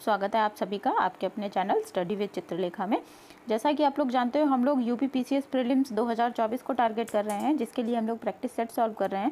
स्वागत है आप सभी का आपके अपने चैनल स्टडी विद चित्रलेखा में। जैसा कि आप लोग जानते हो हम लोग यूपी पीसीएस प्रीलिम्स 2024 को टारगेट कर रहे हैं, जिसके लिए हम लोग प्रैक्टिस सेट सॉल्व कर रहे हैं।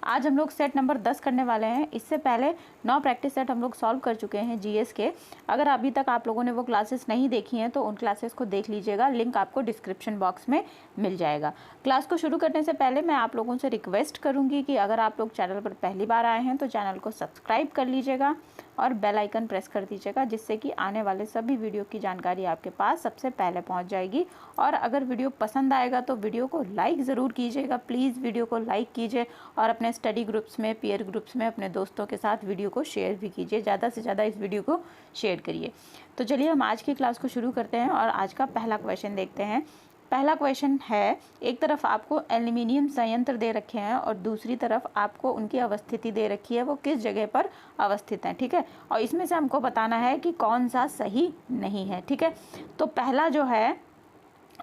आज हम लोग सेट नंबर 10 करने वाले हैं। इससे पहले 9 प्रैक्टिस सेट हम लोग सॉल्व कर चुके हैं जीएस के। अगर अभी तक आप लोगों ने वो क्लासेस नहीं देखी हैं तो उन क्लासेस को देख लीजिएगा, लिंक आपको डिस्क्रिप्शन बॉक्स में मिल जाएगा। क्लास को शुरू करने से पहले मैं आप लोगों से रिक्वेस्ट करूंगी कि अगर आप लोग चैनल पर पहली बार आए हैं तो चैनल को सब्सक्राइब कर लीजिएगा और बेल आइकन प्रेस कर दीजिएगा, जिससे कि आने वाले सभी वीडियो की जानकारी आपके पास सबसे पहले पहुंच जाएगी। और अगर वीडियो पसंद आएगा तो वीडियो को लाइक ज़रूर कीजिएगा, प्लीज़ वीडियो को लाइक कीजिए और अपने स्टडी ग्रुप्स में, पीयर ग्रुप्स में अपने दोस्तों के साथ वीडियो को शेयर भी कीजिए। ज़्यादा से ज़्यादा इस वीडियो को शेयर करिए। तो चलिए हम आज की क्लास को शुरू करते हैं और आज का पहला क्वेश्चन देखते हैं। पहला क्वेश्चन है, एक तरफ आपको एल्युमिनियम संयंत्र दे रखे हैं और दूसरी तरफ आपको उनकी अवस्थिति दे रखी है, वो किस जगह पर अवस्थित है। ठीक है, और इसमें से हमको बताना है कि कौन सा सही नहीं है। ठीक है, तो पहला जो है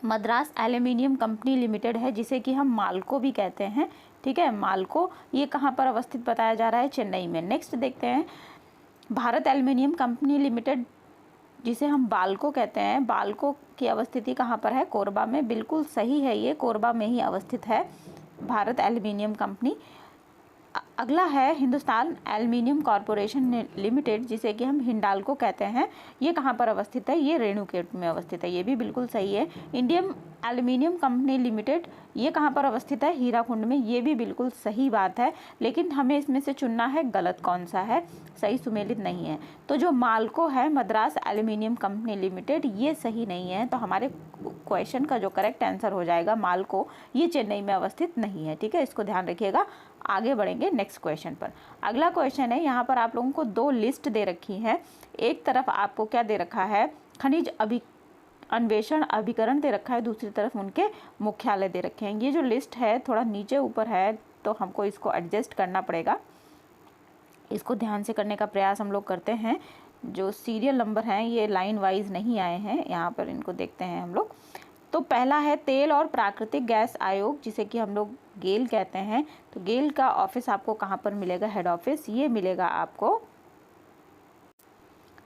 मद्रास एल्युमिनियम कंपनी लिमिटेड है, जिसे कि हम मालको भी कहते हैं। ठीक है, मालको ये कहाँ पर अवस्थित बताया जा रहा है? चेन्नई में। नेक्स्ट देखते हैं, भारत एल्युमिनियम कंपनी लिमिटेड जिसे हम बाल्को कहते हैं, बाल्को की अवस्थिति कहाँ पर है? कोरबा में। बिल्कुल सही है, ये कोरबा में ही अवस्थित है भारत एल्युमिनियम कंपनी। अगला है हिंदुस्तान एल्युमिनियम कॉरपोरेशन लिमिटेड, जिसे कि हम हिंडाल्को कहते हैं। ये कहाँ पर अवस्थित है? ये रेणुकेट में अवस्थित है। ये भी बिल्कुल सही है। इंडियन एल्युमिनियम कंपनी लिमिटेड ये कहाँ पर अवस्थित है? हीराकुंड में। ये भी बिल्कुल सही बात है, लेकिन हमें इसमें से चुनना है गलत कौन सा है, सही सुमेलित नहीं है। तो जो मालको है मद्रास एल्युमिनियम कंपनी लिमिटेड, ये सही नहीं है। तो हमारे क्वेश्चन का जो करेक्ट आंसर हो जाएगा मालको, ये चेन्नई में अवस्थित नहीं है। ठीक है, इसको ध्यान रखिएगा। आगे बढ़ेंगे नेक्स्ट क्वेश्चन पर। अगला क्वेश्चन है, यहाँ पर आप लोगों को 2 लिस्ट दे रखी है। एक तरफ आपको क्या दे रखा है? खनिज अन्वेषण अभिकरण दे रखा है, दूसरी तरफ उनके मुख्यालय दे रखे हैं। ये जो लिस्ट है थोड़ा नीचे ऊपर है, तो हमको इसको एडजस्ट करना पड़ेगा। इसको ध्यान से करने का प्रयास हम लोग करते हैं। जो सीरियल नंबर हैं ये लाइन वाइज नहीं आए हैं, यहाँ पर इनको देखते हैं हम लोग। तो पहला है तेल और प्राकृतिक गैस आयोग, जिसे कि हम लोग गेल कहते हैं। तो गेल का ऑफिस आपको कहाँ पर मिलेगा? हेड ऑफिस ये मिलेगा आपको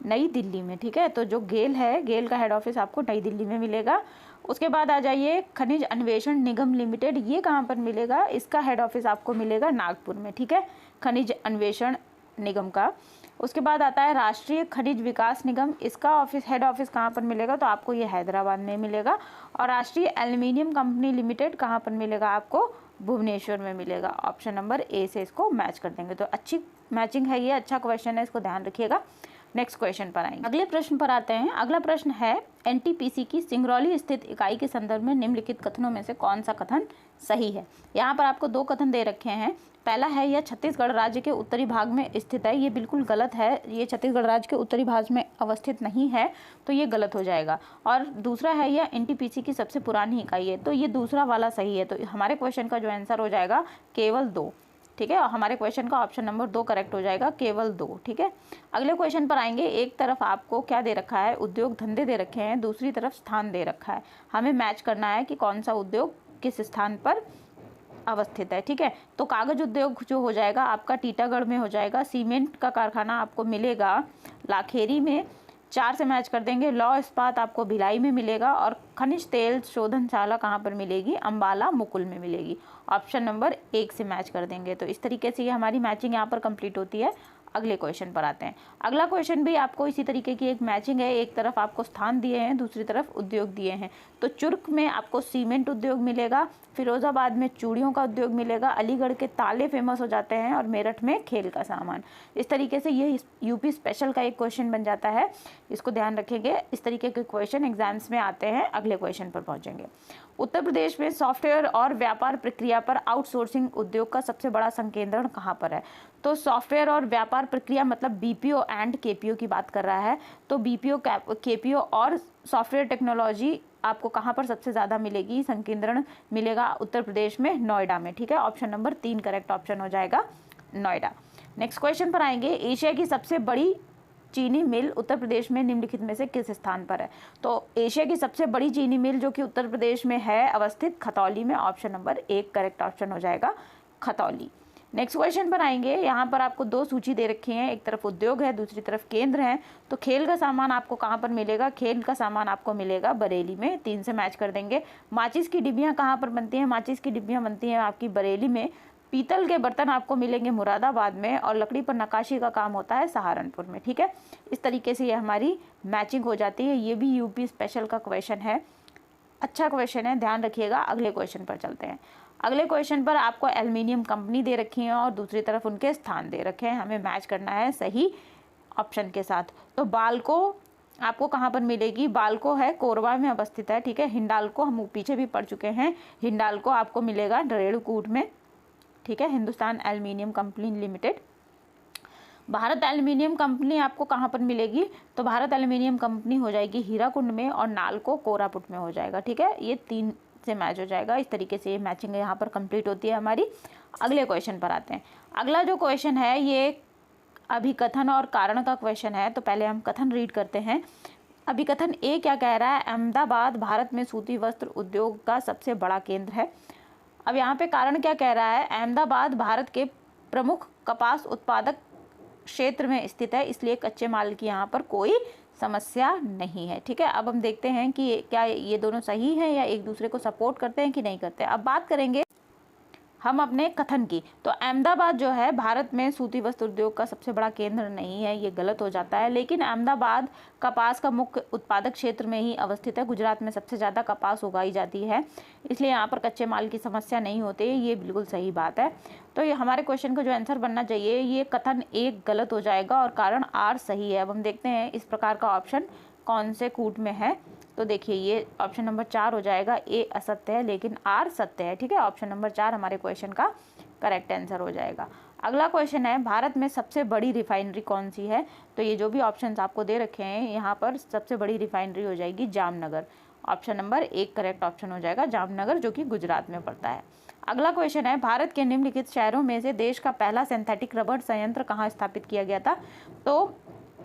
नई दिल्ली में। ठीक है, तो जो गेल है, गेल का हेड ऑफिस आपको नई दिल्ली में मिलेगा। उसके बाद आ जाइए खनिज अन्वेषण निगम लिमिटेड, ये कहाँ पर मिलेगा? इसका हेड ऑफिस आपको मिलेगा नागपुर में। ठीक है, खनिज अन्वेषण निगम का। उसके बाद आता है राष्ट्रीय खनिज विकास निगम, इसका हेड ऑफिस कहाँ पर मिलेगा? तो आपको ये हैदराबाद में मिलेगा। और राष्ट्रीय एल्युमिनियम कंपनी लिमिटेड कहाँ पर मिलेगा? आपको भुवनेश्वर में मिलेगा। ऑप्शन नंबर ए से इसको मैच कर देंगे। तो अच्छी मैचिंग है, ये अच्छा क्वेश्चन है, इसको ध्यान रखिएगा। नेक्स्ट क्वेश्चन पर आएंगे। अगले प्रश्न पर आते हैं। अगला प्रश्न है, एनटीपीसी की सिंगरौली स्थित इकाई के संदर्भ में निम्नलिखित कथनों में से कौन सा कथन सही है? यहाँ पर आपको 2 कथन दे रखे हैं। पहला है, यह छत्तीसगढ़ राज्य के उत्तरी भाग में स्थित है। ये बिल्कुल गलत है, ये छत्तीसगढ़ राज्य के उत्तरी भाग में अवस्थित नहीं है, तो ये गलत हो जाएगा। और दूसरा है, यह एनटीपीसी की सबसे पुरानी इकाई है, तो ये दूसरा वाला सही है। तो हमारे क्वेश्चन का जो आंसर हो जाएगा केवल 2। ठीक है, और हमारे क्वेश्चन का ऑप्शन नंबर 2 करेक्ट हो जाएगा, केवल 2। ठीक है, अगले क्वेश्चन पर आएंगे। एक तरफ आपको क्या दे रखा है? उद्योग धंधे दे रखे हैं, दूसरी तरफ स्थान दे रखा है। हमें मैच करना है कि कौन सा उद्योग किस स्थान पर अवस्थित है। ठीक है, तो कागज उद्योग जो हो जाएगा आपका टीटागढ़ में हो जाएगा। सीमेंट का कारखाना आपको मिलेगा लाखेरी में, 4 से मैच कर देंगे। लौह इस्पात आपको भिलाई में मिलेगा। और खनिज तेल शोधनशाला कहाँ पर मिलेगी? अंबाला मुकुल में मिलेगी। ऑप्शन नंबर 1 से मैच कर देंगे। तो इस तरीके से ये हमारी मैचिंग यहाँ पर कंप्लीट होती है। अगले क्वेश्चन पर आते हैं। अगला क्वेश्चन भी आपको इसी तरीके की एक मैचिंग है। एक तरफ आपको स्थान दिए हैं, दूसरी तरफ उद्योग दिए हैं। तो चुर्क में आपको सीमेंट उद्योग मिलेगा, फिरोजाबाद में चूड़ियों का उद्योग मिलेगा, अलीगढ़ के ताले फेमस हो जाते हैं और मेरठ में खेल का सामान। इस तरीके से ये यूपी स्पेशल का एक क्वेश्चन बन जाता है, इसको ध्यान रखेंगे। इस तरीके के क्वेश्चन एग्जाम्स में आते हैं। अगले क्वेश्चन पर पहुंचेंगे। उत्तर प्रदेश में सॉफ्टवेयर और व्यापार प्रक्रिया पर आउटसोर्सिंग उद्योग का सबसे बड़ा संकेंद्रण कहाँ पर है? तो सॉफ्टवेयर और व्यापार प्रक्रिया मतलब बीपीओ एंड केपीओ की बात कर रहा है। तो बीपीओ, केपीओ और सॉफ्टवेयर टेक्नोलॉजी आपको कहाँ पर सबसे ज़्यादा मिलेगी? संकेंद्रण मिलेगा उत्तर प्रदेश में, नोएडा में। ठीक है, ऑप्शन नंबर 3 करेक्ट ऑप्शन हो जाएगा, नोएडा। नेक्स्ट क्वेश्चन पर आएंगे। एशिया की सबसे बड़ी चीनी मिल उत्तर प्रदेश में निम्नलिखित में से किस स्थान पर है? तो एशिया की सबसे बड़ी चीनी मिल जो कि उत्तर प्रदेश में है अवस्थित, खतौली में। ऑप्शन नंबर 1 करेक्ट ऑप्शन हो जाएगा, खतौली। नेक्स्ट क्वेश्चन पर आएंगे। यहाँ पर आपको दो सूची दे रखी हैं, एक तरफ उद्योग है, दूसरी तरफ केंद्र है। तो खेल का सामान आपको कहाँ पर मिलेगा? खेल का सामान आपको मिलेगा बरेली में। 3 से मैच कर देंगे। माचिस की डिब्बियाँ कहाँ पर बनती हैं? माचिस की डिब्बियाँ बनती हैं आपकी बरेली में। पीतल के बर्तन आपको मिलेंगे मुरादाबाद में, और लकड़ी पर नक्काशी का काम होता है सहारनपुर में। ठीक है, इस तरीके से ये हमारी मैचिंग हो जाती है। ये भी यूपी स्पेशल का क्वेश्चन है, अच्छा क्वेश्चन है, ध्यान रखिएगा। अगले क्वेश्चन पर चलते हैं। अगले क्वेश्चन पर आपको एल्युमिनियम कंपनी दे रखी है और दूसरी तरफ उनके स्थान दे रखे हैं। हमें मैच करना है सही ऑप्शन के साथ। तो बालको आपको कहाँ पर मिलेगी? बालको है कोरबा में अवस्थित है। ठीक है, हिंडाल्को हम पीछे भी पढ़ चुके हैं। हिंडाल्को आपको मिलेगा रेणुकूट में। ठीक है, Hindustan aluminium company limited. Bharat aluminium company आपको कहाँ पर मिलेगी? तो भारत एल्युमिनियम कंपनी हो जाएगी हीराकुंड में, और नालको कोरापुट में हो जाएगा। ठीक है, ये 3 से मैच हो जाएगा। इस तरीके से ये मैचिंग यहाँ पर कंप्लीट होती है हमारी। अगले क्वेश्चन पर आते हैं। अगला जो क्वेश्चन है ये अभिकथन और कारण का क्वेश्चन है। तो पहले हम कथन रीड करते हैं। अभिकथन ए क्या कह रहा है? अहमदाबाद भारत में सूती वस्त्र उद्योग का सबसे बड़ा केंद्र है। अब यहाँ पे कारण क्या कह रहा है? अहमदाबाद भारत के प्रमुख कपास उत्पादक क्षेत्र में स्थित है, इसलिए कच्चे माल की यहाँ पर कोई समस्या नहीं है। ठीक है, अब हम देखते हैं कि क्या ये दोनों सही हैं या एक दूसरे को सपोर्ट करते हैं कि नहीं करते। अब बात करेंगे हम अपने कथन की। तो अहमदाबाद जो है भारत में सूती वस्त्र उद्योग का सबसे बड़ा केंद्र नहीं है, ये गलत हो जाता है। लेकिन अहमदाबाद कपास का मुख्य उत्पादक क्षेत्र में ही अवस्थित है। गुजरात में सबसे ज़्यादा कपास उगाई जाती है, इसलिए यहाँ पर कच्चे माल की समस्या नहीं होती। ये बिल्कुल सही बात है। तो ये हमारे क्वेश्चन का जो आंसर बनना चाहिए, ये कथन एक गलत हो जाएगा और कारण आर सही है। अब हम देखते हैं इस प्रकार का ऑप्शन कौन से कूट में है। तो देखिए ये ऑप्शन नंबर 4 हो जाएगा। ए असत्य है लेकिन आर सत्य है। ठीक है, ऑप्शन नंबर 4 हमारे क्वेश्चन का करेक्ट आंसर हो जाएगा। अगला क्वेश्चन है, भारत में सबसे बड़ी रिफाइनरी कौन सी है? तो ये जो भी ऑप्शंस आपको दे रखे हैं, यहाँ पर सबसे बड़ी रिफाइनरी हो जाएगी Jamnagar. Option number 1 correct option हो जाएगा, जामनगर, जो कि गुजरात में पड़ता है। अगला क्वेश्चन है, भारत के निम्नलिखित शहरों में से देश का पहला सिंथेटिक रबर संयंत्र कहाँ स्थापित किया गया था? तो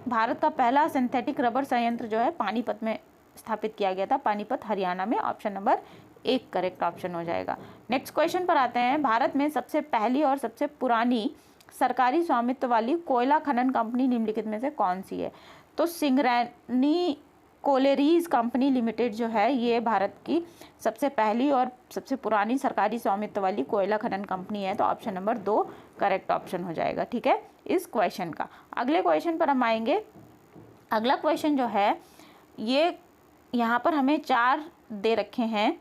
भारत का पहला सिंथेटिक रबर संयंत्र जो है पानीपत में स्थापित किया गया था, पानीपत हरियाणा में। ऑप्शन नंबर 1 करेक्ट ऑप्शन हो जाएगा। नेक्स्ट क्वेश्चन पर आते हैं। भारत में सबसे पहली और सबसे पुरानी सरकारी स्वामित्व वाली कोयला खनन कंपनी निम्नलिखित में से कौन सी है? तो सिंगरेनी कोलेरीज कंपनी लिमिटेड जो है, ये भारत की सबसे पहली और सबसे पुरानी सरकारी स्वामित्व वाली कोयला खनन कंपनी है। तो ऑप्शन नंबर 2 करेक्ट ऑप्शन हो जाएगा। ठीक है, इस क्वेश्चन का। अगले क्वेश्चन पर हम आएंगे। अगला क्वेश्चन जो है, ये यहाँ पर हमें 4 दे रखे हैं।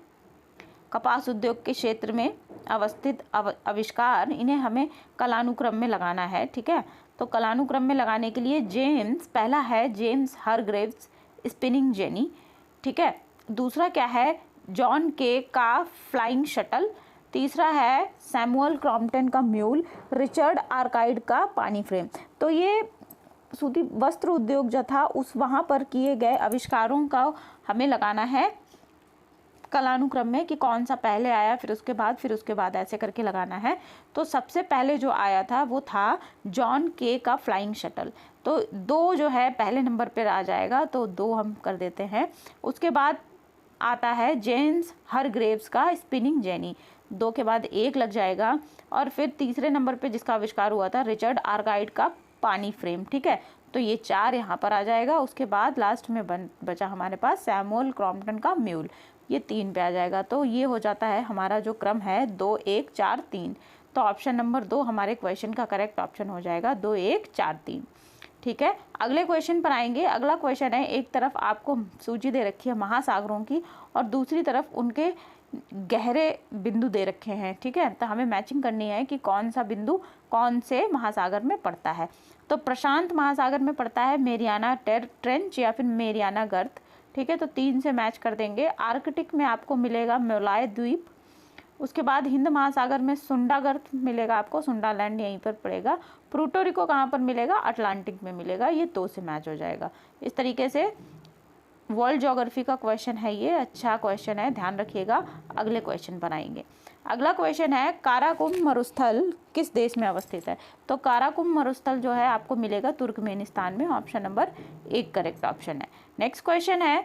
कपास उद्योग के क्षेत्र में अवस्थित आविष्कार, इन्हें हमें कलानुक्रम में लगाना है। ठीक है, तो कलानुक्रम में लगाने के लिए जेम्स, पहला है जेम्स हरग्रेव्स स्पिनिंग जेनी। ठीक है, दूसरा क्या है? जॉन के का फ्लाइंग शटल। तीसरा है सैमुअल क्रॉम्पटन का म्यूल। रिचर्ड आर्काइड का पानी फ्रेम। तो ये सूती वस्त्र उद्योग जो था उस वहाँ पर किए गए आविष्कारों का हमें लगाना है कलानुक्रम में, कि कौन सा पहले आया, फिर उसके बाद ऐसे करके लगाना है। तो सबसे पहले जो आया था वो था जॉन के का फ्लाइंग शटल। तो 2 जो है पहले नंबर पर आ जाएगा, तो 2 हम कर देते हैं। उसके बाद आता है जेम्स हरग्रेव्स का स्पिनिंग जेनी, 2 के बाद 1 लग जाएगा। और फिर तीसरे नंबर पे जिसका आविष्कार हुआ था रिचर्ड आर्काइड का पानी फ्रेम। ठीक है, तो ये 4 यहाँ पर आ जाएगा। उसके बाद लास्ट में बचा हमारे पास सैमुअल क्रॉम्पटन का म्यूल, ये 3 पे आ जाएगा। तो ये हो जाता है हमारा जो क्रम है 2 1 4 3। तो ऑप्शन नंबर 2 हमारे क्वेश्चन का करेक्ट ऑप्शन हो जाएगा, 2 1 4 3। ठीक है, अगले क्वेश्चन पर आएंगे। अगला क्वेश्चन है, एक तरफ आपको सूची दे रखी है महासागरों की और दूसरी तरफ उनके गहरे बिंदु दे रखे हैं। ठीक है, तो हमें मैचिंग करनी है कि कौन सा बिंदु कौन से महासागर में पड़ता है। तो प्रशांत महासागर में पड़ता है मेरियाना ट्रेंच या फिर मेरियाना गर्त। ठीक है, तो 3 से मैच कर देंगे। आर्कटिक में आपको मिलेगा मोलाय द्वीप। उसके बाद हिंद महासागर में सुंडा गर्त मिलेगा आपको, सुंडा लैंड यहीं पर पड़ेगा। प्लूटो रिको कहाँ पर मिलेगा? अटलांटिक में मिलेगा। ये 2 से मैच हो जाएगा। इस तरीके से वर्ल्ड ज्योग्राफी का क्वेश्चन है ये, अच्छा क्वेश्चन है, ध्यान रखिएगा। अगले क्वेश्चन पर आएंगे। अगला क्वेश्चन है, काराकुम मरुस्थल किस देश में अवस्थित है? तो काराकुम मरुस्थल जो है आपको मिलेगा तुर्कमेनिस्तान में। ऑप्शन नंबर 1 करेक्ट ऑप्शन है। नेक्स्ट क्वेश्चन है,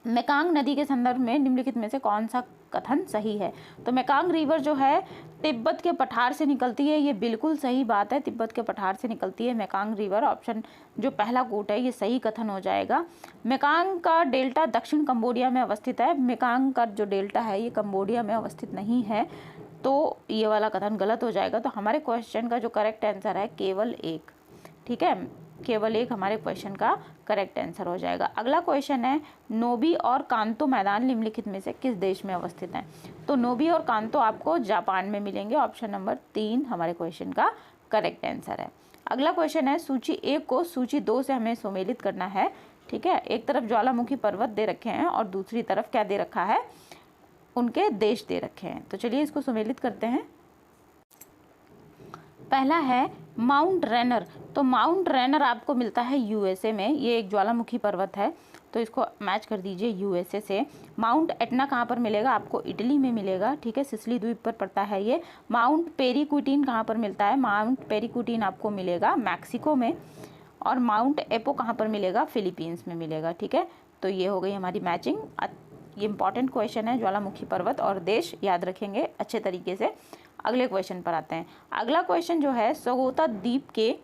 मेकांग नदी के संदर्भ में निम्नलिखित में से कौन सा कथन सही है। तो मेकांग रिवर जो है तिब्बत के पठार से निकलती है, ये बिल्कुल सही बात है, तिब्बत के पठार से निकलती है मेकांग रिवर। ऑप्शन जो पहला कोट है ये सही कथन हो जाएगा। मेकांग का डेल्टा दक्षिण कंबोडिया में अवस्थित है। मेकांग का जो डेल्टा है ये कंबोडिया में अवस्थित नहीं है, तो ये वाला कथन गलत हो जाएगा। तो हमारे क्वेश्चन का जो करेक्ट आंसर है केवल एक, ठीक है, केवल एक हमारे क्वेश्चन का करेक्ट आंसर हो जाएगा। अगला क्वेश्चन है नोबी और कांतो मैदान निम्नलिखित में से किस देश में अवस्थित हैं? तो नोबी और कांतो आपको जापान में मिलेंगे। ऑप्शन नंबर 3 हमारे क्वेश्चन का करेक्ट आंसर है। अगला क्वेश्चन है सूची 1 को सूची 2 से हमें सुमेलित करना है, ठीक है। एक तरफ ज्वालामुखी पर्वत दे रखे हैं और दूसरी तरफ क्या दे रखा है, उनके देश दे रखे हैं। तो चलिए इसको सुमेलित करते हैं। पहला है माउंट रेनर। तो माउंट रेनर आपको मिलता है यूएसए में, ये एक ज्वालामुखी पर्वत है, तो इसको मैच कर दीजिए यूएसए से। माउंट एटना कहाँ पर मिलेगा, आपको इटली में मिलेगा, ठीक है, सिसिली द्वीप पर पड़ता है ये। माउंट पेरिक्विटीन कहाँ पर मिलता है, माउंट पेरिक्विटीन आपको मिलेगा मैक्सिको में। और माउंट एपो कहाँ पर मिलेगा, फिलीपींस में मिलेगा, ठीक है। तो ये हो गई हमारी मैचिंग। ये इंपॉर्टेंट क्वेश्चन है, ज्वालामुखी पर्वत और देश याद रखेंगे अच्छे तरीके से। अगले क्वेश्चन पर आते हैं। अगला क्वेश्चन जो है सोकोत्रा द्वीप के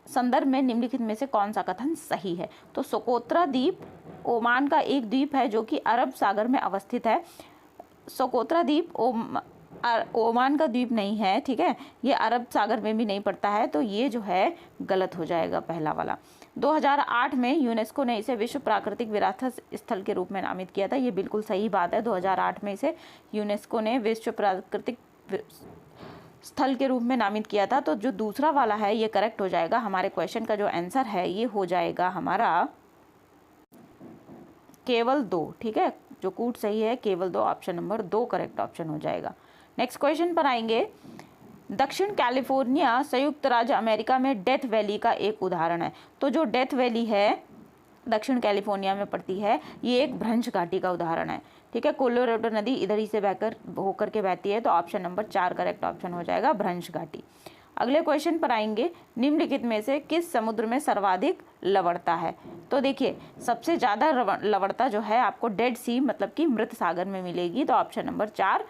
संदर्भ में निम्नलिखित में से कौन सा कथन सही है? तो सोकोत्रा द्वीप ओमान का एक द्वीप है जो कि अरब सागर में अवस्थित है। सोकोत्रा द्वीप ओमान का द्वीप नहीं है, ठीक है, ये अरब सागर में भी नहीं पड़ता है, तो ये जो है गलत हो जाएगा पहला वाला। 2008 में यूनेस्को ने इसे विश्व प्राकृतिक विरासत स्थल के रूप में नामित किया था, ये बिल्कुल सही बात है। 2008 में इसे यूनेस्को ने विश्व प्राकृतिक स्थल के रूप में नामित किया था। तो जो दूसरा वाला है ये करेक्ट हो जाएगा। हमारे क्वेश्चन का जो आंसर है ये हो जाएगा हमारा केवल 2, ठीक है, जो कूट सही है केवल 2, ऑप्शन नंबर 2 करेक्ट ऑप्शन हो जाएगा। नेक्स्ट क्वेश्चन पर आएंगे। दक्षिण कैलिफोर्निया संयुक्त राज्य अमेरिका में डेथ वैली का एक उदाहरण है। तो जो डेथ वैली है दक्षिण कैलिफोर्निया में पड़ती है, ये एक भ्रंश घाटी का उदाहरण है, ठीक है। कोलोराडो नदी इधर ही से बहकर होकर के बहती है, तो ऑप्शन नंबर 4 करेक्ट ऑप्शन हो जाएगा, भ्रंश घाटी। अगले क्वेश्चन पर आएंगे। निम्नलिखित में से किस समुद्र में सर्वाधिक लवणता है? तो देखिए सबसे ज़्यादा लवणता जो है आपको डेड सी मतलब कि मृत सागर में मिलेगी, तो ऑप्शन नंबर 4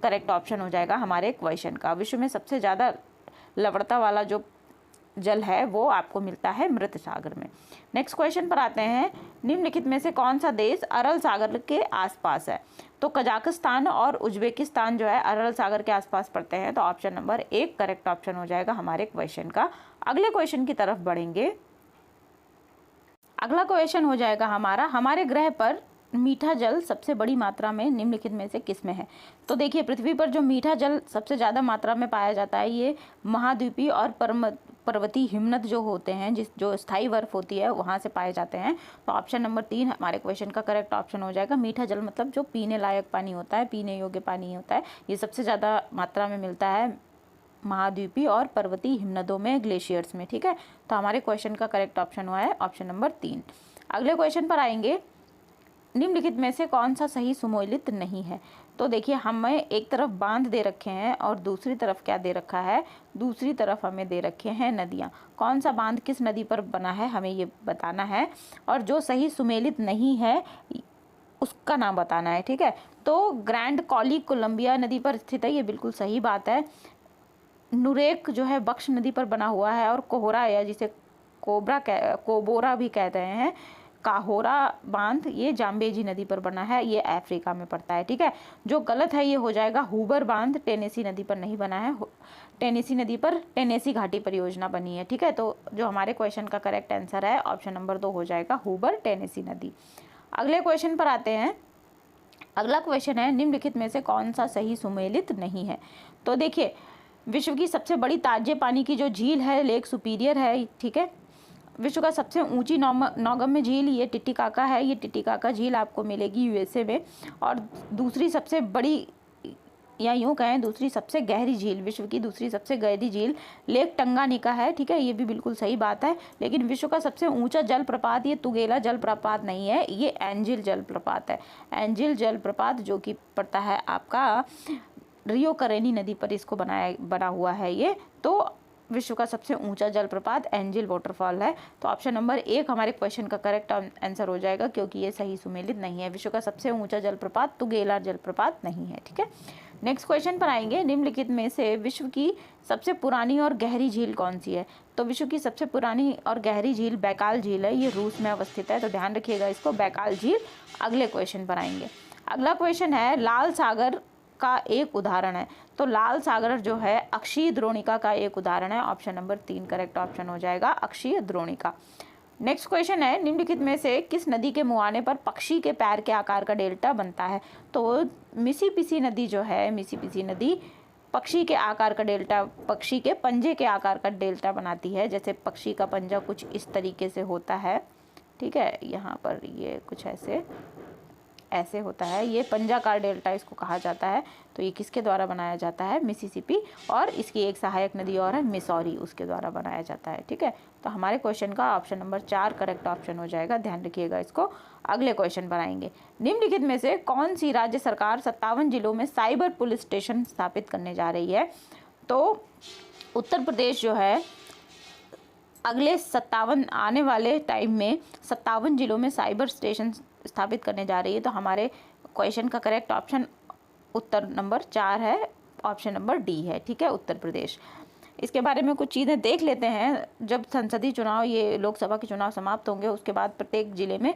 करेक्ट ऑप्शन हो जाएगा हमारे क्वेश्चन का। विश्व में सबसे ज़्यादा लवणता वाला जो जल है वो आपको मिलता है मृत सागर में। नेक्स्ट क्वेश्चन पर आते हैं। निम्नलिखित में से कौन सा देश अरल सागर के आसपास है? तो कजाकिस्तान और उज्बेकिस्तान जो है अरल सागर के आसपास पड़ते हैं, तो ऑप्शन नंबर 1 करेक्ट ऑप्शन हो जाएगा हमारे क्वेश्चन का। अगले क्वेश्चन की तरफ बढ़ेंगे। अगला क्वेश्चन हो जाएगा हमारे ग्रह पर मीठा जल सबसे बड़ी मात्रा में निम्नलिखित में से किस में है? तो देखिए पृथ्वी पर जो मीठा जल सबसे ज़्यादा मात्रा में पाया जाता है ये महाद्वीपीय और पर्वतीय हिमनद जो होते हैं, जो स्थायी बर्फ होती है वहाँ से पाए जाते हैं, तो ऑप्शन नंबर 3 हमारे क्वेश्चन का करेक्ट ऑप्शन हो जाएगा। मीठा जल मतलब जो पीने लायक पानी होता है, पीने योग्य पानी होता है, ये सबसे ज़्यादा मात्रा में मिलता है महाद्वीपीय और पर्वतीय हिमनदों में, ग्लेशियर्स में, ठीक है। तो हमारे क्वेश्चन का करेक्ट ऑप्शन हुआ है ऑप्शन नंबर 3। अगले क्वेश्चन पर आएंगे। निम्नलिखित में से कौन सा सही सुमेलित नहीं है? तो देखिए हमें एक तरफ बांध दे रखे हैं और दूसरी तरफ क्या दे रखा है, दूसरी तरफ हमें दे रखे हैं नदियाँ। कौन सा बांध किस नदी पर बना है हमें ये बताना है, और जो सही सुमेलित नहीं है उसका नाम बताना है, ठीक है। तो ग्रैंड कॉली कोलंबिया नदी पर स्थित है, ये बिल्कुल सही बात है। नुरेक जो है बख्श नदी पर बना हुआ है, और कोहरा या जिसे कोबोरा भी कहते हैं, काहोरा बांध ये जाम्बेजी नदी पर बना है, ये अफ्रीका में पड़ता है, ठीक है। जो गलत है ये हो जाएगा हूबर बांध, टेनेसी नदी पर नहीं बना है, टेनेसी नदी पर टेनेसी घाटी परियोजना बनी है, ठीक है। तो जो हमारे क्वेश्चन का करेक्ट आंसर है ऑप्शन नंबर 2 हो जाएगा हूबर टेनेसी नदी। अगले क्वेश्चन पर आते हैं। अगला क्वेश्चन है निम्नलिखित में से कौन सा सही सुमेलित नहीं है? तो देखिए विश्व की सबसे बड़ी ताजे पानी की जो झील है लेक सुपीरियर है, ठीक है। विश्व का सबसे ऊंची नौगम्य झील ये टिटिकाका है, ये टिटिकाका झील आपको मिलेगी यूएसए में। और दूसरी सबसे बड़ी या यूँ कहें दूसरी सबसे गहरी झील, विश्व की दूसरी सबसे गहरी झील लेक टंगानिका है, ठीक है, ये भी बिल्कुल सही बात है। लेकिन विश्व का सबसे ऊंचा जलप्रपात ये तुगेला जलप्रपात नहीं है, ये एंजिल जलप्रपात है। एंजिल जलप्रपात जो कि पड़ता है आपका रियो करेनी नदी पर, इसको बना हुआ है ये। तो विश्व का सबसे ऊंचा जलप्रपात एंजिल वाटरफॉल है। तो ऑप्शन नंबर 1 हमारे क्वेश्चन का करेक्ट आंसर हो जाएगा, क्योंकि ये सही सुमेलित नहीं है। विश्व का सबसे ऊंचा जलप्रपात तुंगेला जलप्रपात नहीं है। ठीक है, नेक्स्ट क्वेश्चन पर आएंगे। निम्नलिखित में से विश्व की सबसे पुरानी और गहरी झील कौन सी है? तो विश्व की सबसे पुरानी और गहरी झील बैकाल झील है, ये रूस में अवस्थित है, तो ध्यान रखिएगा इसको, बैकाल झील। अगले क्वेश्चन पर आएंगे। अगला क्वेश्चन है लाल सागर का एक उदाहरण है। तो लाल सागर जो है अक्षीय द्रोणिका का एक उदाहरण है। ऑप्शन नंबर 3 करेक्ट ऑप्शन हो जाएगा, अक्षीय द्रोणिका। नेक्स्ट क्वेश्चन है निम्नलिखित में से किस नदी के मुहाने पर पक्षी के पैर के आकार का डेल्टा बनता है? तो मिसिसिपी नदी जो है, मिसिसिपी नदी पक्षी के आकार का डेल्टा, पक्षी के पंजे के आकार का डेल्टा बनाती है। जैसे पक्षी का पंजा कुछ इस तरीके से होता है, ठीक है, यहाँ पर ये कुछ ऐसे होता है, ये पंजाकार डेल्टा इसको कहा जाता है। तो ये किसके द्वारा बनाया जाता है? मिसिसिपी, और इसकी एक सहायक नदी और है मिसौरी, उसके द्वारा बनाया जाता है। ठीक है, तो हमारे क्वेश्चन का ऑप्शन नंबर 4 करेक्ट ऑप्शन हो जाएगा, ध्यान रखिएगा इसको। अगले क्वेश्चन पर आएंगे। निम्नलिखित में से कौन सी राज्य सरकार 57 जिलों में साइबर पुलिस स्टेशन स्थापित करने जा रही है? तो उत्तर प्रदेश जो है अगले 57 आने वाले टाइम में 57 जिलों में साइबर स्टेशन स्थापित करने जा रही है। तो हमारे क्वेश्चन का करेक्ट ऑप्शन उत्तर नंबर 4 है, ऑप्शन नंबर डी है। ठीक है, उत्तर प्रदेश। इसके बारे में कुछ चीज़ें देख लेते हैं। जब संसदीय चुनाव, ये लोकसभा के चुनाव समाप्त होंगे, उसके बाद प्रत्येक जिले में,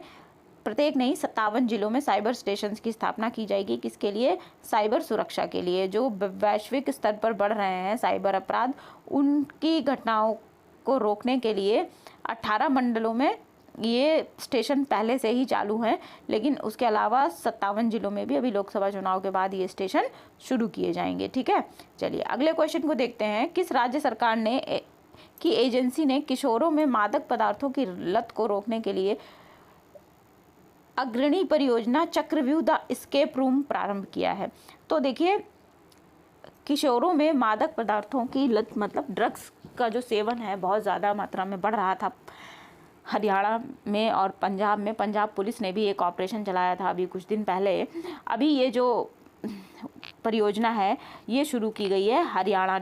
प्रत्येक नहीं 57 जिलों में साइबर स्टेशन की स्थापना की जाएगी। किसके लिए? साइबर सुरक्षा के लिए। जो वैश्विक स्तर पर बढ़ रहे हैं साइबर अपराध, उनकी घटनाओं को रोकने के लिए 18 मंडलों में ये स्टेशन पहले से ही चालू हैं, लेकिन उसके अलावा 57 जिलों में भी अभी लोकसभा चुनाव के बाद ये स्टेशन शुरू किए जाएंगे। ठीक है, चलिए अगले क्वेश्चन को देखते हैं। किस राज्य सरकार ने की एजेंसी ने किशोरों में मादक पदार्थों की लत को रोकने के लिए अग्रणी परियोजना चक्रव्यूह द एस्केप रूम प्रारंभ किया है? तो देखिए, किशोरों में मादक पदार्थों की लत मतलब ड्रग्स का जो सेवन है बहुत ज़्यादा मात्रा में बढ़ रहा था हरियाणा में और पंजाब में। पंजाब पुलिस ने भी एक ऑपरेशन चलाया था अभी कुछ दिन पहले। अभी ये जो परियोजना है ये शुरू की गई है हरियाणा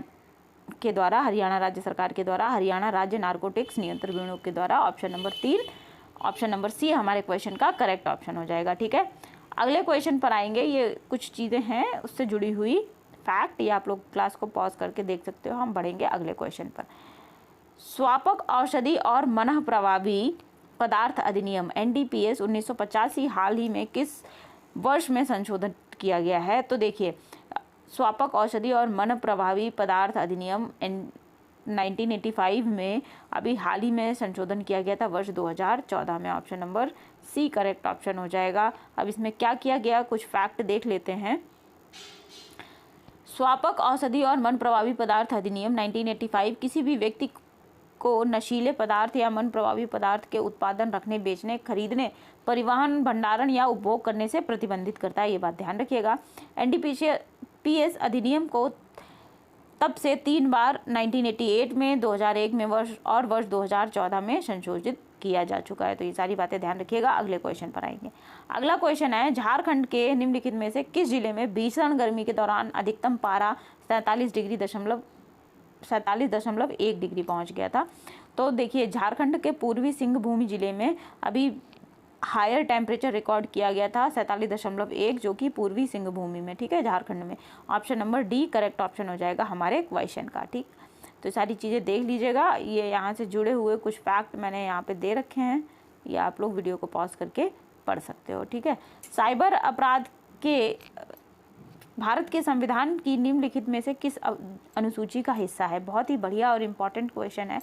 के द्वारा, हरियाणा राज्य सरकार के द्वारा, हरियाणा राज्य नारकोटिक्स नियंत्रण ब्यूरो के द्वारा। Option number 3, option number C हमारे क्वेश्चन का करेक्ट ऑप्शन हो जाएगा। ठीक है, अगले क्वेश्चन पर आएंगे। ये कुछ चीज़ें हैं उससे जुड़ी हुई फैक्ट, ये आप लोग क्लास को पॉज करके देख सकते हो। हम बढ़ेंगे अगले क्वेश्चन पर। स्वापक औषधि और मनः प्रभावी पदार्थ अधिनियम NDPS 1985 हाल ही में किस वर्ष में संशोधन किया गया है? तो देखिए, स्वापक औषधि और मनः प्रभावी पदार्थ अधिनियम 1985 में अभी हाल ही में संशोधन किया गया था, वर्ष 2014 में। Option number C correct option हो जाएगा। अब इसमें क्या किया गया, कुछ फैक्ट देख लेते हैं। स्वापक औषधि और मन प्रभावी पदार्थ अधिनियम 1985 किसी भी व्यक्ति को नशीले पदार्थ या मन प्रभावी पदार्थ के उत्पादन, रखने, बेचने, खरीदने, परिवहन, भंडारण या उपभोग करने से प्रतिबंधित करता है। ये बात ध्यान रखिएगा। NDPS अधिनियम को तब से 3 बार 1988 में, 2001 में वर्ष 2014 में संशोधित किया जा चुका है। तो ये सारी बातें ध्यान रखिएगा। अगले क्वेश्चन पर आएंगे। अगला क्वेश्चन है, झारखंड के निम्नलिखित में से किस जिले में भीषण गर्मी के दौरान अधिकतम पारा 47.1 डिग्री पहुंच गया था? तो देखिए, झारखंड के पूर्वी सिंहभूम जिले में अभी हायर टेम्परेचर रिकॉर्ड किया गया था 47.1, जो कि पूर्वी सिंहभूमि में, ठीक है, झारखंड में। Option number D correct option हो जाएगा हमारे क्वेश्चन का। ठीक, तो सारी चीज़ें देख लीजिएगा। ये यहाँ से जुड़े हुए कुछ फैक्ट मैंने यहाँ पे दे रखे हैं, ये आप लोग वीडियो को पॉज करके पढ़ सकते हो। ठीक है, साइबर अपराध के भारत के संविधान की निम्नलिखित में से किस अनुसूची का हिस्सा है? बहुत ही बढ़िया और इम्पॉर्टेंट क्वेश्चन है,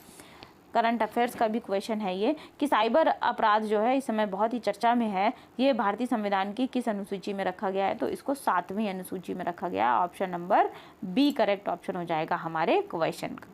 करंट अफेयर्स का भी क्वेश्चन है ये, कि साइबर अपराध जो है इस समय बहुत ही चर्चा में है। ये भारतीय संविधान की किस अनुसूची में रखा गया है? तो इसको 7वीं अनुसूची में रखा गया है। Option number B correct option हो जाएगा हमारे क्वेश्चन का।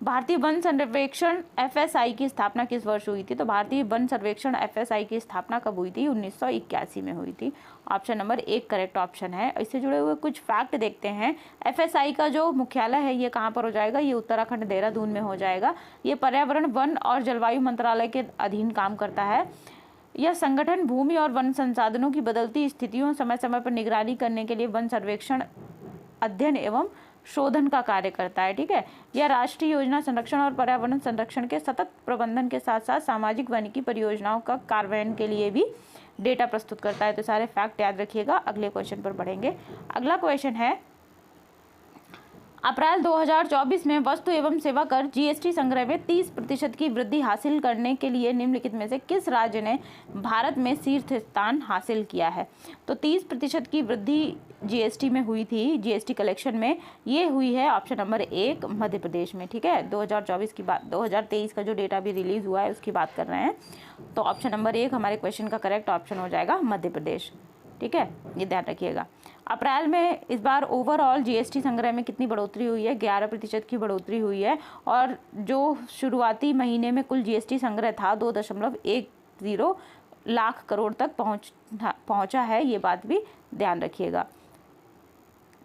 भारतीय वन सर्वेक्षण FSI की स्थापना किस वर्ष हुई थी? तो भारतीय वन सर्वेक्षण FSI की स्थापना कब हुई थी? 1981 में हुई थी। ऑप्शन नंबर 1 करेक्ट ऑप्शन है। इससे जुड़े हुए कुछ फैक्ट देखते हैं। FSI का जो मुख्यालय है ये कहाँ पर हो जाएगा? ये उत्तराखंड देहरादून में हो जाएगा। ये पर्यावरण, वन और जलवायु मंत्रालय के अधीन काम करता है। यह संगठन भूमि और वन संसाधनों की बदलती स्थितियों समय समय पर निगरानी करने के लिए वन सर्वेक्षण, अध्ययन एवं शोधन का कार्य करता है। ठीक है, यह राष्ट्रीय योजना संरक्षण और पर्यावरण संरक्षण के सतत प्रबंधन के साथ साथ सामाजिक वानिकी परियोजनाओं का कार्यान्वयन के लिए भी डेटा प्रस्तुत करता है। तो सारे फैक्ट याद रखिएगा। अगले क्वेश्चन पर बढ़ेंगे। अगला क्वेश्चन है, अप्रैल 2024 में वस्तु एवं सेवा कर जीएसटी संग्रह में 30% की वृद्धि हासिल करने के लिए निम्नलिखित में से किस राज्य ने भारत में शीर्ष स्थान हासिल किया है? तो 30% की वृद्धि जीएसटी में हुई थी, जीएसटी कलेक्शन में, ये हुई है ऑप्शन नंबर 1 मध्य प्रदेश में। ठीक है, 2024 की बात, 2023 का जो डेटा भी रिलीज हुआ है उसकी बात कर रहे हैं। तो ऑप्शन नंबर 1 हमारे क्वेश्चन का करेक्ट ऑप्शन हो जाएगा मध्य प्रदेश। ठीक है, ये ध्यान रखिएगा। अप्रैल में इस बार ओवरऑल जीएसटी संग्रह में कितनी बढ़ोतरी हुई है? 11% की बढ़ोतरी हुई है। और जो शुरुआती महीने में कुल जीएसटी संग्रह था 2.10 लाख करोड़ तक पहुंचा है, ये बात भी ध्यान रखिएगा।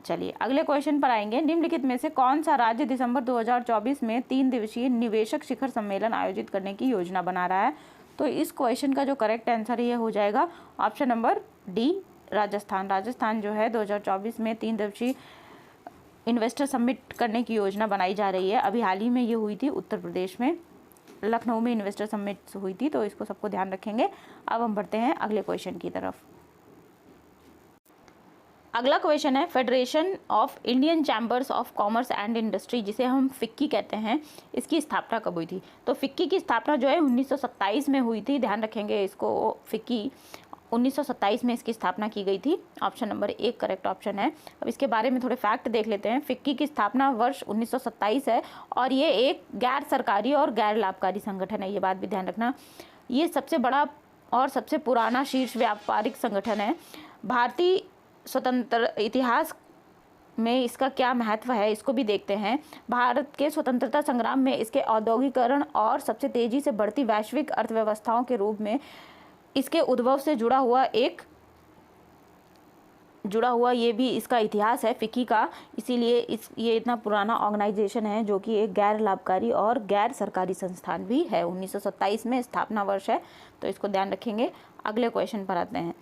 चलिए अगले क्वेश्चन पर आएंगे। निम्नलिखित में से कौन सा राज्य दिसंबर 2024 में 3 दिवसीय निवेशक शिखर सम्मेलन आयोजित करने की योजना बना रहा है? तो इस क्वेश्चन का जो करेक्ट आंसर ये हो जाएगा option number D, Rajasthan. Rajasthan जो है 2024 में 3 दिवसीय इन्वेस्टर समिट करने की योजना बनाई जा रही है। अभी हाल ही में ये हुई थी उत्तर प्रदेश में, लखनऊ में इन्वेस्टर समिट हुई थी। तो इसको सबको ध्यान रखेंगे। अब हम बढ़ते हैं अगले क्वेश्चन की तरफ। अगला क्वेश्चन है, federation of Indian chambers of commerce and industry, जिसे हम फिक्की कहते हैं, इसकी स्थापना कब हुई थी? तो फिक्की की स्थापना जो है 1927 में हुई थी। ध्यान रखेंगे इसको, फिक्की 1927 में इसकी स्थापना की गई थी। ऑप्शन नंबर 1 करेक्ट ऑप्शन है। अब इसके बारे में थोड़े फैक्ट देख लेते हैं। फिक्की की स्थापना वर्ष 1927 है और ये एक गैर सरकारी और गैर लाभकारी संगठन है, ये बात भी ध्यान रखना। ये सबसे बड़ा और सबसे पुराना शीर्ष व्यापारिक संगठन है। भारतीय स्वतंत्र इतिहास में इसका क्या महत्व है, इसको भी देखते हैं। भारत के स्वतंत्रता संग्राम में इसके औद्योगिकरण और सबसे तेजी से बढ़ती वैश्विक अर्थव्यवस्थाओं के रूप में इसके उद्भव से जुड़ा हुआ ये भी इसका इतिहास है फिक्की का। इसीलिए ये इतना पुराना ऑर्गेनाइजेशन है जो कि एक गैर लाभकारी और गैर सरकारी संस्थान भी है। 1927 में स्थापना वर्ष है, तो इसको ध्यान रखेंगे। अगले क्वेश्चन पर आते हैं।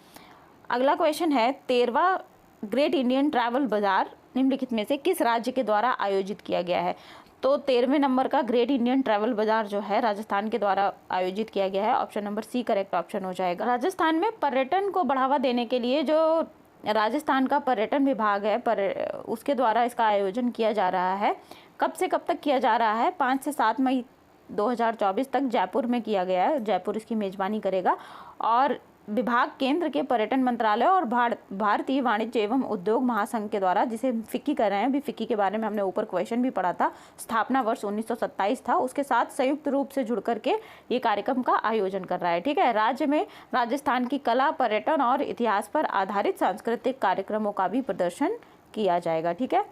अगला क्वेश्चन है, 13वां ग्रेट इंडियन ट्रैवल बाजार निम्नलिखित में से किस राज्य के द्वारा आयोजित किया गया है? तो 13वें नंबर का ग्रेट इंडियन ट्रैवल बाजार जो है राजस्थान के द्वारा आयोजित किया गया है। Option number C correct option हो जाएगा। राजस्थान में पर्यटन को बढ़ावा देने के लिए जो राजस्थान का पर्यटन विभाग है उसके द्वारा इसका आयोजन किया जा रहा है। कब से कब तक किया जा रहा है? 5 से 7 मई 2024 तक जयपुर में किया गया है। जयपुर इसकी मेजबानी करेगा और विभाग केंद्र के पर्यटन मंत्रालय और भारतीय वाणिज्य एवं उद्योग महासंघ के द्वारा, जिसे फिक्की कर रहे हैं, अभी फिक्की के बारे में हमने ऊपर क्वेश्चन भी पढ़ा था, स्थापना वर्ष 1927 था, उसके साथ संयुक्त रूप से जुड़ करके ये कार्यक्रम का आयोजन कर रहा है। ठीक है, राज्य में राजस्थान की कला, पर्यटन और इतिहास पर आधारित सांस्कृतिक कार्यक्रमों का भी प्रदर्शन किया जाएगा। ठीक है,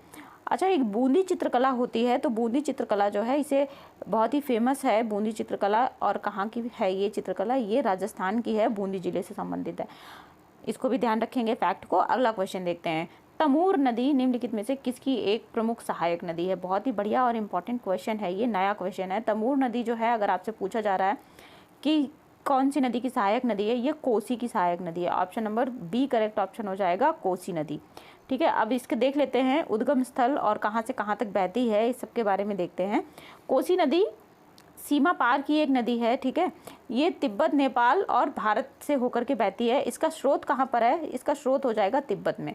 अच्छा, एक बूंदी चित्रकला होती है, तो बूंदी चित्रकला जो है इसे बहुत ही फेमस है बूंदी चित्रकला। और कहाँ की है ये चित्रकला? ये राजस्थान की है, बूंदी जिले से संबंधित है। इसको भी ध्यान रखेंगे फैक्ट को। अगला क्वेश्चन देखते हैं। तमूर नदी निम्नलिखित में से किसकी एक प्रमुख सहायक नदी है? बहुत ही बढ़िया और इम्पॉर्टेंट क्वेश्चन है, ये नया क्वेश्चन है। तमूर नदी जो है, अगर आपसे पूछा जा रहा है कि कौन सी नदी की सहायक नदी है, ये कोसी की सहायक नदी है। Option number B correct option हो जाएगा, कोसी नदी। ठीक है, अब इसके देख लेते हैं उद्गम स्थल और कहाँ से कहाँ तक बहती है, इस सब के बारे में देखते हैं। कोसी नदी सीमा पार की एक नदी है। ठीक है, ये तिब्बत, नेपाल और भारत से होकर के बहती है। इसका स्रोत कहाँ पर है? इसका स्रोत हो जाएगा तिब्बत में,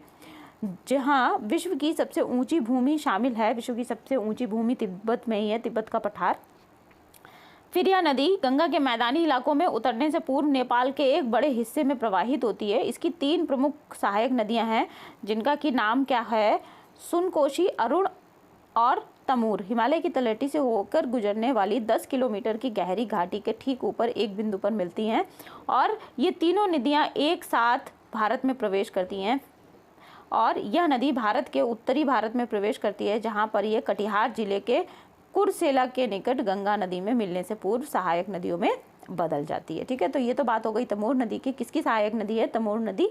जहाँ विश्व की सबसे ऊंची भूमि शामिल है। विश्व की सबसे ऊंची भूमि तिब्बत में ही है, तिब्बत का पठार। फिर यह नदी गंगा के मैदानी इलाकों में उतरने से पूर्व नेपाल के एक बड़े हिस्से में प्रवाहित होती है। इसकी 3 प्रमुख सहायक नदियां हैं, जिनका कि नाम क्या है? सुनकोशी, अरुण और तमूर। हिमालय की तलहटी से होकर गुजरने वाली 10 किलोमीटर की गहरी घाटी के ठीक ऊपर एक बिंदु पर मिलती हैं और ये तीनों नदियां एक साथ भारत में प्रवेश करती हैं। और यह नदी भारत के उत्तरी भारत में प्रवेश करती है, जहाँ पर यह कटिहार जिले के कुरसेला के निकट गंगा नदी में मिलने से पूर्व सहायक नदियों में बदल जाती है। ठीक है, तो ये तो बात हो गई तमोर नदी की। किसकी सहायक नदी है? तमोर नदी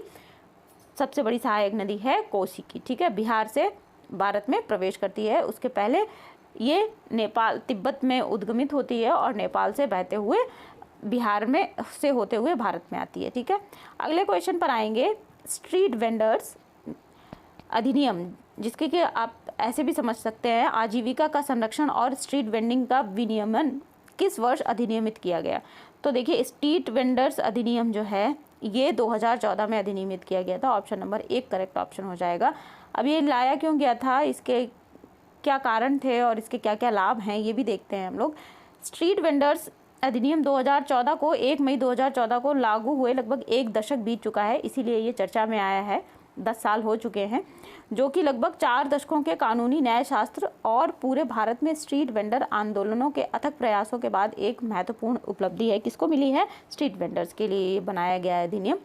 सबसे बड़ी सहायक नदी है कोसी की। ठीक है, बिहार से भारत में प्रवेश करती है। उसके पहले ये नेपाल, तिब्बत में उद्गमित होती है और नेपाल से बहते हुए बिहार में से होते हुए भारत में आती है। ठीक है, अगले क्वेश्चन पर आएंगे। स्ट्रीट वेंडर्स अधिनियम, जिसके कि आप ऐसे भी समझ सकते हैं, आजीविका का संरक्षण और स्ट्रीट वेंडिंग का विनियमन किस वर्ष अधिनियमित किया गया? तो देखिए, स्ट्रीट वेंडर्स अधिनियम जो है ये 2014 में अधिनियमित किया गया था। ऑप्शन नंबर 1 करेक्ट ऑप्शन हो जाएगा। अब ये लाया क्यों गया था, इसके क्या कारण थे और इसके क्या क्या लाभ हैं, ये भी देखते हैं हम लोग। स्ट्रीट वेंडर्स अधिनियम 2014 को 1 मई 2014 को लागू हुए लगभग 1 दशक बीत चुका है, इसीलिए ये चर्चा में आया है। 10 साल हो चुके हैं, जो कि लगभग 4 दशकों के कानूनी न्यायशास्त्र और पूरे भारत में स्ट्रीट वेंडर आंदोलनों के अथक प्रयासों के बाद एक महत्वपूर्ण उपलब्धि है। किसको मिली है? स्ट्रीट वेंडर्स के लिए बनाया गया है अधिनियम।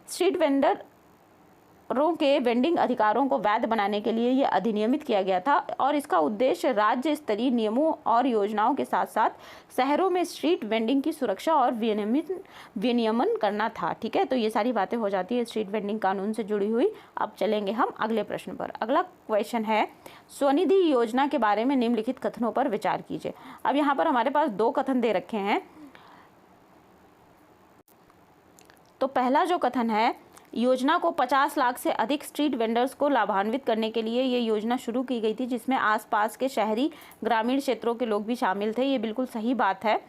स्ट्रीट वेंडरों के वेंडिंग अधिकारों को वैध बनाने के लिए ये अधिनियमित किया गया था और इसका उद्देश्य राज्य स्तरीय नियमों और योजनाओं के साथ साथ शहरों में स्ट्रीट वेंडिंग की सुरक्षा और विनियमन करना था। ठीक है, तो ये सारी बातें हो जाती है स्ट्रीट वेंडिंग कानून से जुड़ी हुई। अब चलेंगे हम अगले प्रश्न पर। अगला क्वेश्चन है, स्वनिधि योजना के बारे में निम्नलिखित कथनों पर विचार कीजिए। अब यहाँ पर हमारे पास 2 कथन दे रखे हैं। तो पहला जो कथन है, योजना को 50 लाख से अधिक स्ट्रीट वेंडर्स को लाभान्वित करने के लिए ये योजना शुरू की गई थी, जिसमें आसपास के शहरी ग्रामीण क्षेत्रों के लोग भी शामिल थे। ये बिल्कुल सही बात है।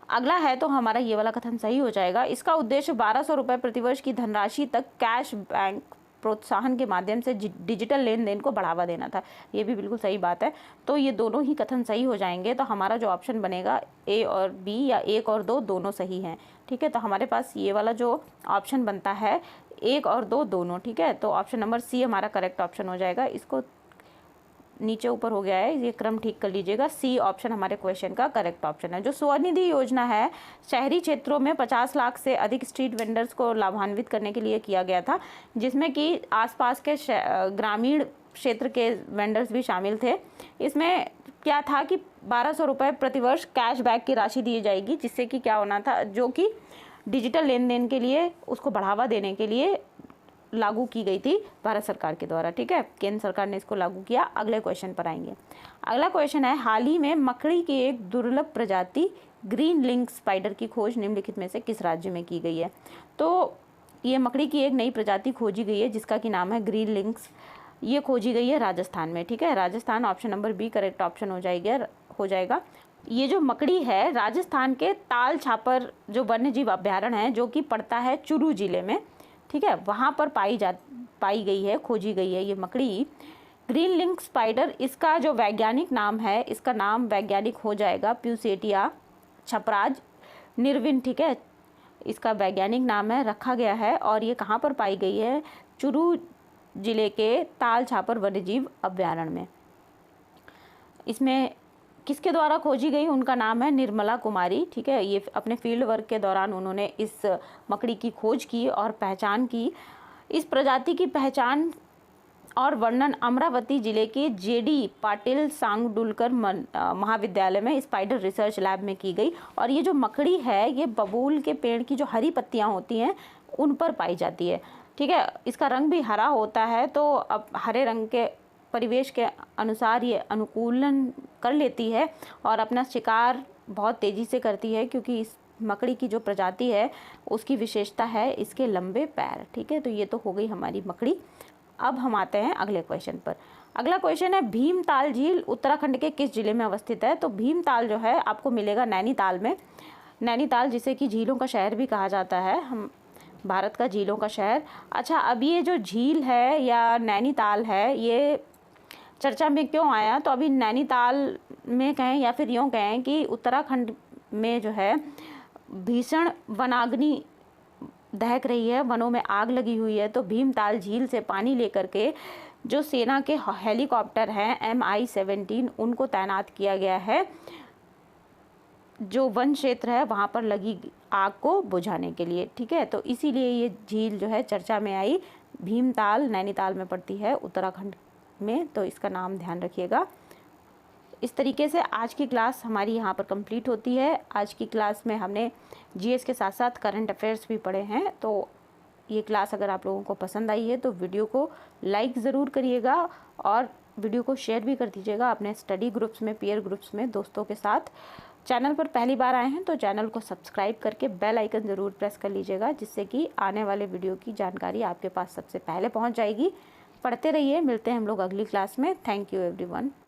अगला है तो हमारा ये वाला कथन सही हो जाएगा। इसका उद्देश्य 1200 रुपये प्रतिवर्ष की धनराशि तक कैश बैंक प्रोत्साहन के माध्यम से डिजिटल लेन देन को बढ़ावा देना था। ये भी बिल्कुल सही बात है। तो ये दोनों ही कथन सही हो जाएंगे। तो हमारा जो ऑप्शन बनेगा ए और बी या 1 और 2 दोनों सही हैं। ठीक है, तो हमारे पास ये वाला जो ऑप्शन बनता है 1 और 2 दोनों। ठीक है, तो ऑप्शन नंबर सी हमारा करेक्ट ऑप्शन हो जाएगा। इसको नीचे ऊपर हो गया है, ये क्रम ठीक कर लीजिएगा। सी ऑप्शन हमारे क्वेश्चन का करेक्ट ऑप्शन है। जो स्वनिधि योजना है शहरी क्षेत्रों में 50 लाख से अधिक स्ट्रीट वेंडर्स को लाभान्वित करने के लिए किया गया था, जिसमें कि आसपास के ग्रामीण क्षेत्र के वेंडर्स भी शामिल थे। इसमें क्या था कि 1200 रुपये प्रतिवर्ष कैशबैक की राशि दी जाएगी, जिससे कि क्या होना था, जो कि डिजिटल लेन देन के लिए उसको बढ़ावा देने के लिए लागू की गई थी भारत सरकार के द्वारा। ठीक है, केंद्र सरकार ने इसको लागू किया। अगले क्वेश्चन पर आएंगे। अगला क्वेश्चन है, हाल ही में मकड़ी की एक दुर्लभ प्रजाति ग्रीन लिंक स्पाइडर की खोज निम्नलिखित में से किस राज्य में की गई है? तो ये मकड़ी की एक नई प्रजाति खोजी गई है, जिसका कि नाम है ग्रीन लिंक्स। ये खोजी गई है राजस्थान में। ठीक है, Rajasthan option number B correct option हो जाएगा। ये जो मकड़ी है राजस्थान के ताल छापर जो वन्यजीव अभ्यारण्य है, जो कि पड़ता है चुरू जिले में। ठीक है, वहाँ पर पाई गई है, खोजी गई है ये मकड़ी ग्रीन लिंक स्पाइडर। इसका जो वैज्ञानिक नाम है, इसका नाम वैज्ञानिक हो जाएगा प्यूसेटिया छपराज निर्विन। ठीक है, इसका वैज्ञानिक नाम है रखा गया है और ये कहाँ पर पाई गई है? चुरू जिले के ताल छापर वन्यजीव अभ्यारण्य में। इसमें किसके द्वारा खोजी गई? उनका नाम है निर्मला कुमारी। ठीक है, ये अपने फील्ड वर्क के दौरान उन्होंने इस मकड़ी की खोज की और पहचान की। इस प्रजाति की पहचान और वर्णन अमरावती जिले के जेडी पाटिल सांगडुलकर महाविद्यालय में स्पाइडर रिसर्च लैब में की गई। और ये जो मकड़ी है ये बबूल के पेड़ की जो हरी पत्तियाँ होती हैं उन पर पाई जाती है। ठीक है, इसका रंग भी हरा होता है, तो अब हरे रंग के परिवेश के अनुसार ये अनुकूलन कर लेती है और अपना शिकार बहुत तेज़ी से करती है, क्योंकि इस मकड़ी की जो प्रजाति है उसकी विशेषता है इसके लंबे पैर। ठीक है, तो ये तो हो गई हमारी मकड़ी। अब हम आते हैं अगले क्वेश्चन पर। अगला क्वेश्चन है, भीमताल झील उत्तराखंड के किस जिले में अवस्थित है? तो भीमताल जो है आपको मिलेगा नैनीताल में। नैनीताल जिसे कि झीलों का शहर भी कहा जाता है, हम भारत का झीलों का शहर। अच्छा, अब ये जो झील है या नैनीताल है ये चर्चा में क्यों आया? तो अभी नैनीताल में कहें या फिर यूँ कहें कि उत्तराखंड में जो है भीषण वनाग्नि दहक रही है, वनों में आग लगी हुई है। तो भीमताल झील से पानी लेकर के जो सेना के हेलीकॉप्टर हैं MI-17 उनको तैनात किया गया है, जो वन क्षेत्र है वहाँ पर लगी आग को बुझाने के लिए। ठीक है, तो इसीलिए ये झील जो है चर्चा में आई। भीमताल नैनीताल में पड़ती है उत्तराखंड में, तो इसका नाम ध्यान रखिएगा। इस तरीके से आज की क्लास हमारी यहाँ पर कंप्लीट होती है। आज की क्लास में हमने जीएस के साथ साथ करंट अफेयर्स भी पढ़े हैं। तो ये क्लास अगर आप लोगों को पसंद आई है तो वीडियो को लाइक ज़रूर करिएगा और वीडियो को शेयर भी कर दीजिएगा अपने स्टडी ग्रुप्स में, पीयर ग्रुप्स में, दोस्तों के साथ। चैनल पर पहली बार आए हैं तो चैनल को सब्सक्राइब करके बेल आइकन ज़रूर प्रेस कर लीजिएगा, जिससे कि आने वाले वीडियो की जानकारी आपके पास सबसे पहले पहुँच जाएगी। पढ़ते रहिए। मिलते हैं हम लोग अगली क्लास में। Thank you everyone.